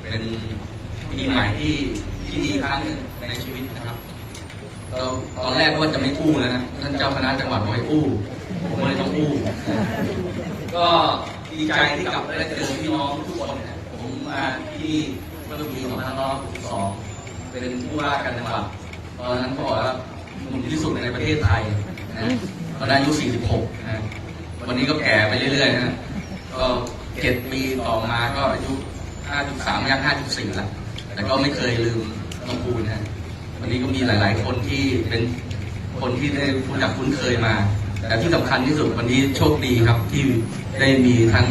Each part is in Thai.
เป็นปีใหม่ที่ดีครั้งหนึ่งในชีวิตนะครับตอนแรกว่าจะไม่อู้แล้วนะท่านเจ้าคณะจังหวัดบอกให้อู้ผมเลยต้องอู้ก็ดีใจที่กลับได้เจอพี่น้องทุกคนผมมาที่เมื่อปี2562เป็นผู้ว่าการจังหวัดตอนนั้นบอกว่าหนุ่มที่สุดในประเทศไทยนะตอนนั้นอายุ46นะวันนี้ก็แก่ไปเรื่อยๆนะก็7 ปีต่อมาก็อายุ5.3 ย่าง 5.4 แล้วแต่ก็ไม่เคยลืมลำพูนนะวันนี้ก็มีหลายๆคนที่เป็นคนที่ได้รู้จักคุ้นเคยมาแต่ที่สำคัญที่สุดวันนี้โชคดีครับที่ได้มีทั้ง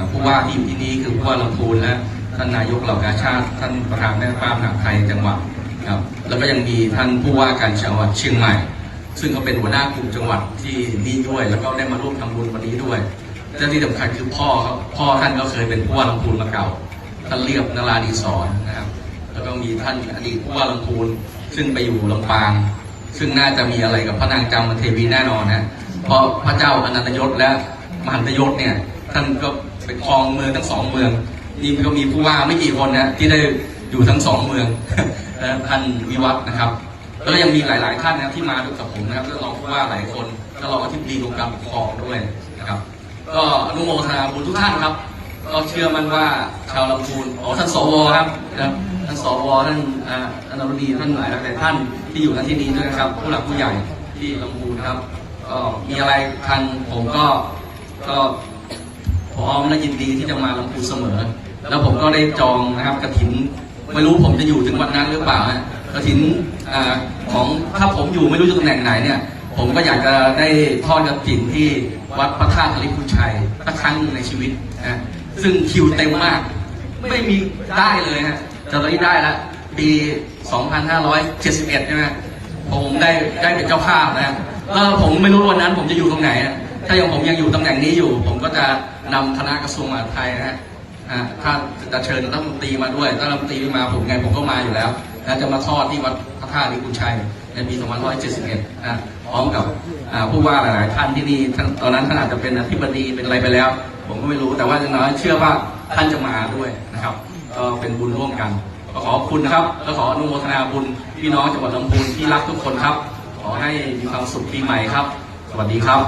ผู้ว่าที่อยู่ที่นี้คือผู้ว่าลำพูนและท่านนายกเหล่ากาชาติท่านประธานแม่ป้ามหาไทยจังหวัดครับแล้วก็ยังมีท่านผู้ว่าการจังหวัดเชียงใหม่ซึ่งเขาเป็นหัวหน้ากลุ่มจังหวัดที่นี่ด้วยแล้วก็ได้มาร่วมทำบุญวันนี้ด้วยและที่สำคัญคือพ่อท่านก็เคยเป็นผู้ว่าลำพูนมาเก่าท่านเรียบนราดีศรนะครับแล้วก็มีท่านอดีตผู้ว่าลำพูนซึ่งไปอยู่ลำปางซึ่งน่าจะมีอะไรกับพระนางจามเทวีแน่นอนนะเพราะพระเจ้าอนันตยศและมหันตยศเนี่ยท่านก็ไปครองเมืองทั้ง2 เมืองนี่ก็มีผู้ว่าไม่กี่คนนะที่ได้อยู่ทั้ง2 เมืองท่านวิวัฒน์นะครับแล้วก็ยังมีหลายๆท่านนะครับที่มาด้วยกับผมนะครับแล้วรองผู้ว่าหลายคนก็รองอธิบดีกรมการปกครองด้วยนะครับก็อนุโมทนาบุญทุกท่านครับก็เชื่อมั่นว่าชาวลำพูนท่านสวครับท่านสวท่านอนุดีท่านหลายท่านที่อยู่ในที่นี้ด้วยนะครับผู้หลักผู้ใหญ่ที่ลำพูนครับก็มีอะไรท่านผมก็พร้อมและยินดีที่จะมาลำพูนเสมอแล้วผมก็ได้จองนะครับกฐินไม่รู้ผมจะอยู่ถึงวันนั้นหรือเปล่ากฐินของถ้าผมอยู่ไม่รู้จะตำแหน่งไหนเนี่ยผมก็อยากจะได้ทอดกฐินที่วัดพระธาตุธริพุชัยสักครั้งหนึ่งในชีวิตนะซึ่งคิวเต็มมากไม่มีได้เลยฮะจะได้แล้วปี2571ใช่ไหมผมได้เป็นเจ้าภาพนะผมไม่รู้วันนั้นผมจะอยู่ตรงไหนถ้าอย่างผมยังอยู่ตำแหน่งนี้อยู่ผมก็จะนำคณะกระทรวงมหาดไทยนะถ้าจะเชิญรัฐมนตรีมาด้วยถ้ารัฐมนตรีไม่มาผมไงผมก็มาอยู่แล้วแล้วจะมาทอดที่วัดพระธาตุธริพุชัยในปี2571พร้อมกับผู้ว่าหลายๆท่านที่นี่ตอนนั้นท่านอาจจะเป็นอธิบดีเป็นอะไรไปแล้วผมก็ไม่รู้แต่ว่าอย่างน้อยเชื่อว่าท่านจะมาด้วยนะครับก็เป็นบุญร่วมกันก็ขอบคุณนะครับและขออนุโมทนาบุญพี่น้องจังหวัดลำพูนที่รักทุกคนครับขอให้มีความสุขปีใหม่ครับสวัสดีครับ